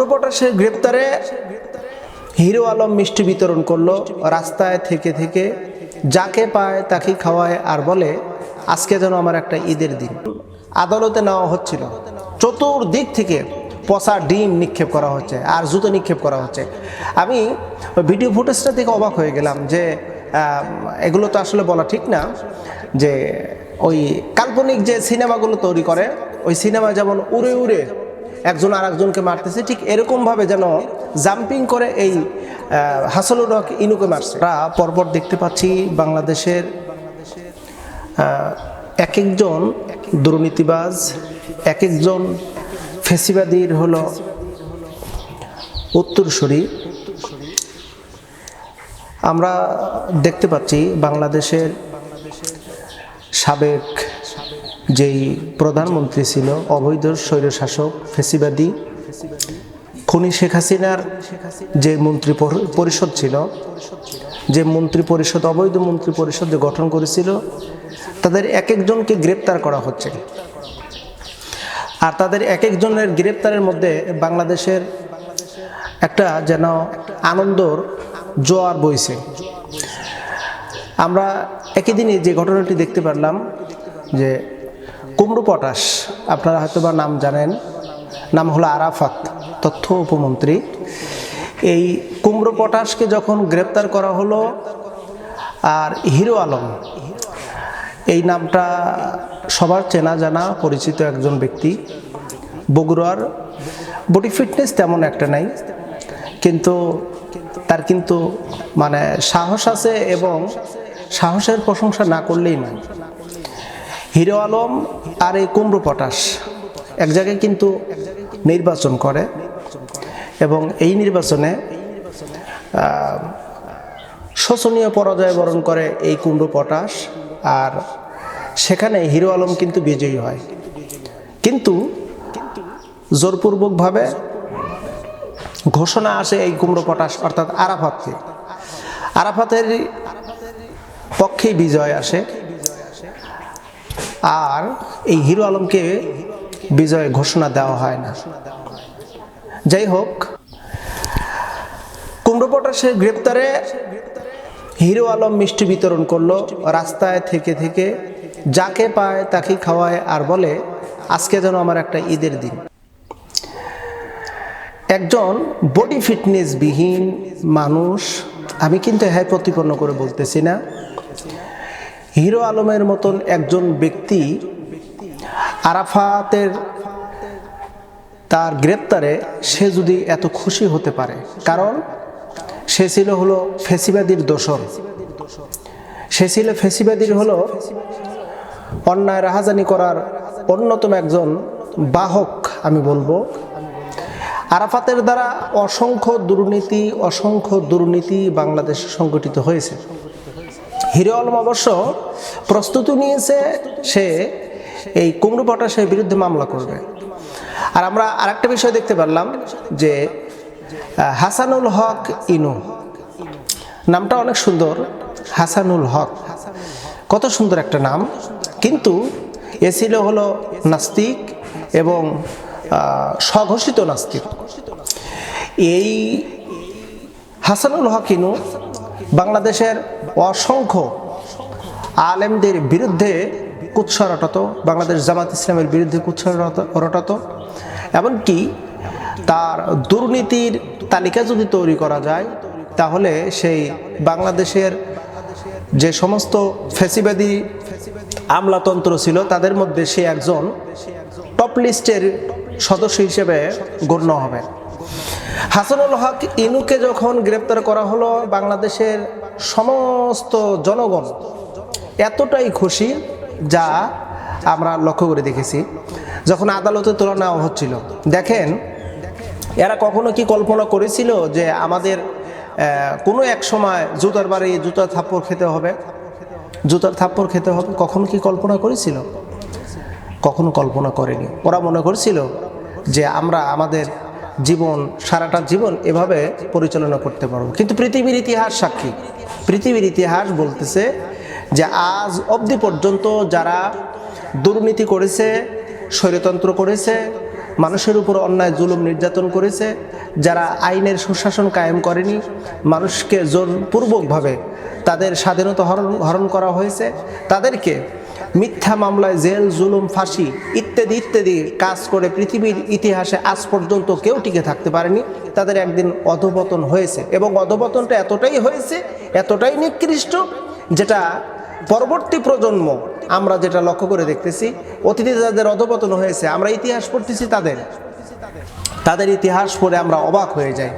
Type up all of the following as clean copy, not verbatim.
কুমড়ো পটাশের গ্রেপ্তারে হিরো আলম মিষ্টি বিতরণ করলো রাস্তায় থেকে থেকে, যাকে পায় তাকে খাওয়ায় আর বলে আজকে যেন আমার একটা ঈদের দিন। আদালতে নেওয়া হচ্ছিল, চতুর্দিক থেকে পচা ডিম নিক্ষেপ করা হচ্ছে আর জুতো নিক্ষেপ করা হচ্ছে। আমি ভিডিও ফুটেজটা থেকে অবাক হয়ে গেলাম যে এগুলো তো আসলে বলা ঠিক না, যে ওই কাল্পনিক যে সিনেমাগুলো তৈরি করে, ওই সিনেমা যেমন উড়ে উড়ে একজন আর একজনকে মারতেছে, ঠিক এরকমভাবে যেন জাম্পিং করে এই হাসানুল হক ইনুকে মারছে। পরপর দেখতে পাচ্ছি বাংলাদেশের এক একজন দুর্নীতিবাজ, এক একজন ফেসিবাদীর হলো উত্তরসূরি। আমরা দেখতে পাচ্ছি বাংলাদেশের সাবেক যেই প্রধানমন্ত্রী ছিল, অবৈধ স্বৈরশাসক ফেসিবাদী খুনি শেখ হাসিনার যে মন্ত্রী পরিষদ ছিল, যে মন্ত্রী পরিষদ, অবৈধ মন্ত্রী পরিষদ যে গঠন করেছিল, তাদের এক একজনকে গ্রেপ্তার করা হচ্ছে। আর তাদের এক একজনের গ্রেপ্তারের মধ্যে বাংলাদেশের একটা যেন আনন্দর জোয়ার বইছে। আমরা একই দিনে যে ঘটনাটি দেখতে পারলাম যে কুমড়ো পটাশ, আপনারা হয়তো বা নাম জানেন, নাম হলো আরাফাত, তথ্য উপমন্ত্রী। এই কুমড়ো পটাশকে যখন গ্রেপ্তার করা হলো, আর হিরো আলম এই নামটা সবার চেনা জানা পরিচিত একজন ব্যক্তি, বগুড়ার, বডি ফিটনেস তেমন একটা নাই, কিন্তু তার কিন্তু মানে সাহস আছে, এবং সাহসের প্রশংসা না করলেই নয়। হিরো আলম আর এই কুমড়ো পটাশ এক জায়গায় কিন্তু নির্বাচন করে, এবং এই নির্বাচনে শোচনীয় পরাজয় বরণ করে এই কুমড়ো পটাশ, আর সেখানে হিরো আলম কিন্তু বিজয়ী হয়। কিন্তু জোরপূর্বকভাবে ঘোষণা আসে এই কুমড়ো পটাশ অর্থাৎ আরাফাতকে, আরাফাতের পক্ষেই বিজয় আসে, আর এই হিরো আলমকে বিজয় ঘোষণা দেওয়া হয় না। যাই হোক, কুমড়ো পটাশের গ্রেপ্তারে হিরো আলম মিষ্টি বিতরণ করলো রাস্তায় থেকে থেকে, যাকে পায় তাকে খাওয়ায় আর বলে আজকে যেন আমার একটা ঈদের দিন। একজন বডি ফিটনেস বিহীন মানুষ, আমি কিন্তু হ্যাঁ প্রতিপন্ন করে বলতেছি না, হিরো আলমের মতন একজন ব্যক্তি আরাফাতের তার গ্রেপ্তারে সে যদি এত খুশি হতে পারে, কারণ সে ছিল হলো ফেসিবাদীর দোসর, সে ছিল ফেসিবাদীর হলো অন্যায় রাহাজানি করার অন্যতম একজন বাহক। আমি বলবো আরাফাতের দ্বারা অসংখ্য দুর্নীতি বাংলাদেশে সংগঠিত হয়েছে। হিরো আলম অবশ্য প্রস্তুতি নিয়েছে, সে এই কুমড়ো পটাশের বিরুদ্ধে মামলা করবে। আর আমরা আরেকটা বিষয় দেখতে পারলাম যে হাসানুল হক ইনু, নামটা অনেক সুন্দর, হাসানুল হক, কত সুন্দর একটা নাম, কিন্তু এ ছিল হলো নাস্তিক এবং স্বঘোষিত নাস্তিক। এই হাসানুল হক ইনু বাংলাদেশের অসংখ্য আলেমদের বিরুদ্ধে কুৎসা রটাত, বাংলাদেশ জামাত ইসলামের বিরুদ্ধে কুৎসা রটাত, এমনকি তার দুর্নীতির তালিকা যদি তৈরি করা যায়, তাহলে সেই বাংলাদেশের যে সমস্ত ফ্যাসিবাদী আমলাতন্ত্র ছিল, তাদের মধ্যে সে একজন টপ লিস্টের সদস্য হিসেবে গণ্য হবে। হাসানুল হক ইনুকে যখন গ্রেপ্তার করা হলো, বাংলাদেশের সমস্ত জনগণ এতটাই খুশি, যা আমরা লক্ষ্য করে দেখেছি। যখন আদালতে তোলা নেওয়া হচ্ছিল, দেখেন এরা কখনো কি কল্পনা করেছিল যে আমাদের কোনো এক সময় জুতার বাড়ি জুতার থাপ্পড় খেতে হবে, কখনো কি কল্পনা করেছিল? কখনো কল্পনা করেনি। ওরা মনে করছিল যে আমরা আমাদের জীবন, সারাটা জীবন এভাবে পরিচালনা করতে পারবো। কিন্তু পৃথিবীর ইতিহাস সাক্ষী, পৃথিবীর ইতিহাস বলতেছে যে আজ অবধি পর্যন্ত যারা দুর্নীতি করেছে, স্বৈরতন্ত্র করেছে, মানুষের উপর অন্যায় জুলুম নির্যাতন করেছে, যারা আইনের সুশাসন কায়েম করেনি, মানুষকে জোরপূর্বকভাবে তাদের স্বাধীনতা হরণ করা হয়েছে, তাদেরকে মিথ্যা মামলায় জেল, জুলুম, ফাঁসি ইত্যাদি ইত্যাদি কাজ করে পৃথিবীর ইতিহাসে আজ পর্যন্ত কেউ টিকে থাকতে পারেনি। তাদের একদিন অধঃপতন হয়েছে, এবং অধঃপতনটা এতটাই হয়েছে, এতটাই নিকৃষ্ট, যেটা পরবর্তী প্রজন্ম আমরা যেটা লক্ষ্য করে দেখতেছি, অতীতে যাদের অধঃপতন হয়েছে, আমরা ইতিহাস পড়তেছি, তাদের ইতিহাস পড়ে আমরা অবাক হয়ে যাই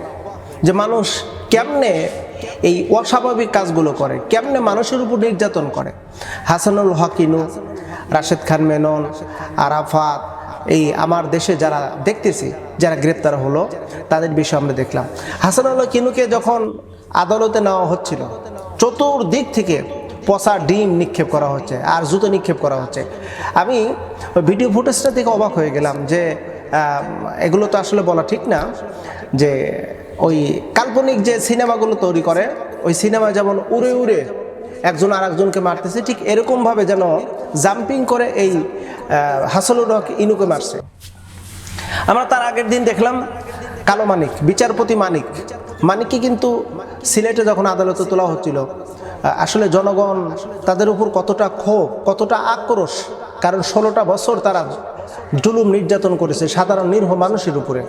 যে মানুষ কেমনে এই অস্বাভাবিক কাজগুলো করে, কেমনে মানুষের উপর নির্যাতন করে। হাসানুল হক ইনু, রাশেদ খান মেনন, আরাফাত, এই আমার দেশে যারা দেখতেছি যারা গ্রেপ্তার হলো, তাদের বিষয়ে আমরা দেখলাম। হাসানুল হক ইনুকে যখন আদালতে নেওয়া হচ্ছিল, চতুর্দিক থেকে পচা ডিম নিক্ষেপ করা হচ্ছে আর জুতো নিক্ষেপ করা হচ্ছে। আমি ভিডিও ফুটেজটা দেখে অবাক হয়ে গেলাম যে এগুলো তো আসলে বলা ঠিক না, যে ওই কাল্পনিক যে সিনেমাগুলো তৈরি করে, ওই সিনেমা যেমন উড়ে উড়ে একজন আর একজনকে মারতেছে, ঠিক এরকমভাবে যেন জাম্পিং করে এই হাসানুল হক ইনুকে মারছে। আমরা তার আগের দিন দেখলাম কালো মানিক, বিচারপতি মানিককে কিন্তু সিলেটে যখন আদালতে তোলা হচ্ছিল, আসলে জনগণ তাদের উপর কতটা ক্ষোভ, কতটা আক্রোশ, কারণ 16টা বছর তারা জুলুম নির্যাতন করেছে সাধারণ নিরীহ মানুষের উপরে,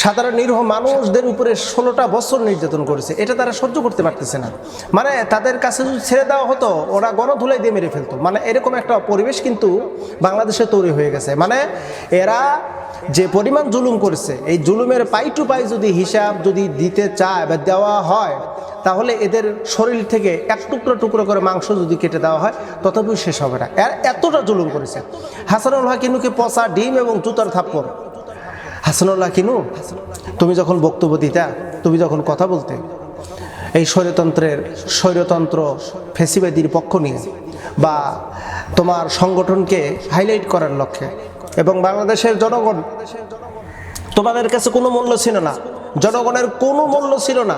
সাধারণ নিরীহ মানুষদের উপরে 16টা বছর নির্যাতন করেছে। এটা তারা সহ্য করতে পারতেছে না। মানে তাদের কাছে যদি ছেড়ে দেওয়া হতো, ওরা গণধুলাই দিয়ে মেরে ফেলতো। মানে এরকম একটা পরিবেশ কিন্তু বাংলাদেশে তৈরি হয়ে গেছে। মানে এরা যে পরিমাণ জুলুম করেছে, এই জুলুমের পাই টু পাই যদি হিসাব যদি দিতে চায় বা দেওয়া হয়, তাহলে এদের শরীর থেকে এক টুকরো টুকরো করে মাংস যদি কেটে দেওয়া হয়, তথাপিও শেষ হবে না। এতটা জুলুম করেছে। হাসানুল হক ইনুকে পচা ডিম এবং জুতার থাপ্পড়। হাসানুল হক ইনু, তুমি যখন বক্তব্য দিতা, তুমি যখন কথা বলতে এই স্বৈরতন্ত্র ফ্যাসিবাদীর পক্ষ নিয়ে বা তোমার সংগঠনকে হাইলাইট করার লক্ষ্যে, এবং বাংলাদেশের জনগণ, তোমাদের কাছে কোনো মূল্য ছিল না, জনগণের কোনো মূল্য ছিল না,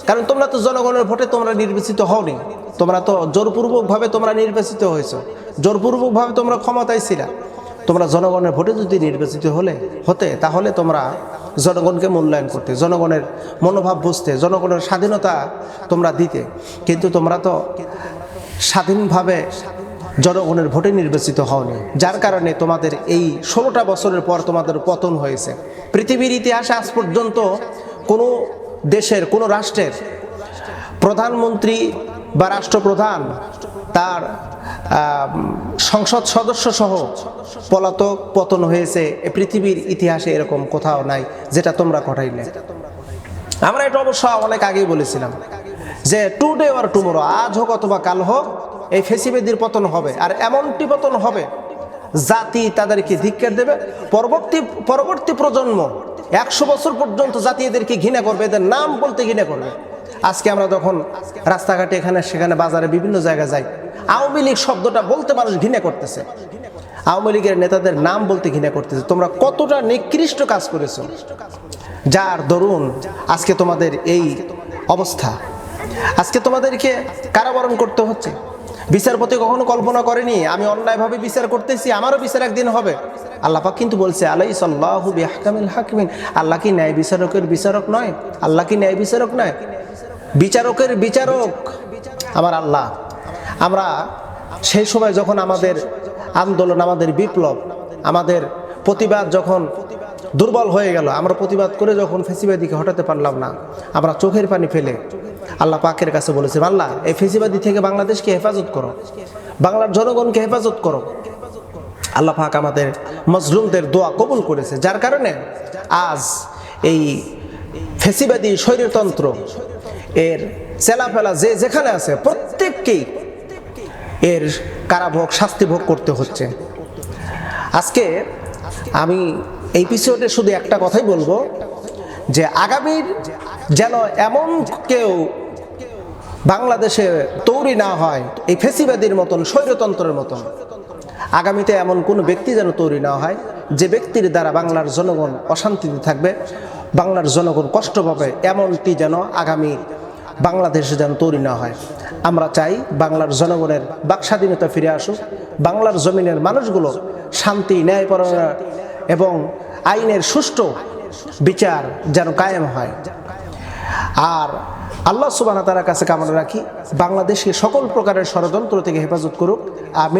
কারণ তোমরা তো জনগণের ভোটে তোমরা নির্বাচিত হওনি, তোমরা তো জোরপূর্বকভাবে তোমরা নির্বাচিত হয়েছো, জোরপূর্বকভাবে তোমরা ক্ষমতায় ছিলা। তোমরা জনগণের ভোটে যদি নির্বাচিত হতে, তাহলে তোমরা জনগণকে মূল্যায়ন করতে, জনগণের মনোভাব বুঝতে, জনগণের স্বাধীনতা তোমরা দিতে। কিন্তু তোমরা তো স্বাধীনভাবে জনগণের ভোটে নির্বাচিত হওনি, যার কারণে তোমাদের এই 16টা বছরের পর তোমাদের পতন হয়েছে। পৃথিবীর ইতিহাসে আজ পর্যন্ত কোনো দেশের, কোনো রাষ্ট্রের প্রধানমন্ত্রী বা রাষ্ট্রপ্রধান তার সংসদ সদস্য সহ পলাতক পতন হয়েছে, পৃথিবীর ইতিহাসে এরকম কোথাও নাই, যেটা তোমরা ঘটাইলে। আমরা এটা অবশ্য অনেক আগেই বলেছিলাম যে টুডে অর টুমোরো, আজ হোক অথবা কাল হোক, এই ফ্যাসিবাদীর পতন হবে। আর এমনটি পতন হবে, জাতি তাদেরকে ধিক্কার দেবে। পরবর্তী প্রজন্ম 100 বছর পর্যন্ত জাতি এদেরকে ঘৃণা করবে, এদের নাম বলতে ঘৃণা করবে। আজকে আমরা যখন রাস্তাঘাটে এখানে সেখানে বাজারে বিভিন্ন জায়গায় যাই, আওয়ামী লীগ শব্দটা বলতে মানুষ ঘৃণা করতেছে, আওয়ামী লীগের নেতাদের নাম বলতে ঘৃণা করতেছে। তোমরা কতটা নিকৃষ্ট কাজ করেছো, যার দরুন আজকে তোমাদের এই অবস্থা, আজকে তোমাদেরকে কারাবরণ করতে হচ্ছে। বিচারপতি কখনো কল্পনা করেনি আমি অন্যায়ভাবে বিচার করতেছি, আমারও বিচার একদিন হবে। আল্লাহ পাক কিন্তু বলছে আলাইসাল্লাহু বিআহকামিল হাকিমিন, আল্লাহ কি ন্যায় বিচারকের বিচারক নয়? আল্লাহ কি ন্যায় বিচারক নয়? বিচারকের বিচারক আমার আল্লাহ। আমরা সেই সময় যখন আমাদের আন্দোলন, আমাদের বিপ্লব, আমাদের প্রতিবাদ যখন দুর্বল হয়ে গেল, আমরা প্রতিবাদ করে যখন ফ্যাসিবাদীকে হটাতে পারলাম না, আমরা চোখের পানি ফেলে আল্লাহ পাকের কাছে বলেছিলাম, আল্লাহ এই ফ্যাসিবাদী থেকে বাংলাদেশকে হেফাজত করো, বাংলার জনগণকে হেফাজত করো। আল্লাহ পাক আমাদের মজলুমদের দোয়া কবুল করেছে, যার কারণে আজ এই ফ্যাসিবাদী স্বৈরতন্ত্র এর চেলাফেলা যে যেখানে আছে প্রত্যেককেই এর কারাভোগ, শাস্তি ভোগ করতে হচ্ছে। আজকে আমি এই এপিসোডে শুধু একটা কথাই বলবো, যে আগামীর যেন এমন কেউ বাংলাদেশে তৈরি না হয় এই ফ্যাসিবাদীর মতন, স্বৈরতন্ত্রের মতন। আগামীতে এমন কোনো ব্যক্তি যেন তৈরি না হয় যে ব্যক্তির দ্বারা বাংলার জনগণ অশান্তিতে থাকবে, বাংলার জনগণ কষ্ট পাবে, এমনটি যেন আগামী বাংলাদেশে যেন তৈরি না হয়। আমরা চাই বাংলার জনগণের বাক স্বাধীনতা ফিরে আসুক, বাংলার জমিনের মানুষগুলো শান্তি, ন্যায়পরায়ণ এবং আইনের সুষ্ঠু বিচার যেন কায়েম হয়। আর আল্লাহ সুবহানাহু ওয়া তাআলার কাছে কামনা রাখি বাংলাদেশকে সকল প্রকারের ষড়যন্ত্র থেকে হেফাজত করুক। আমি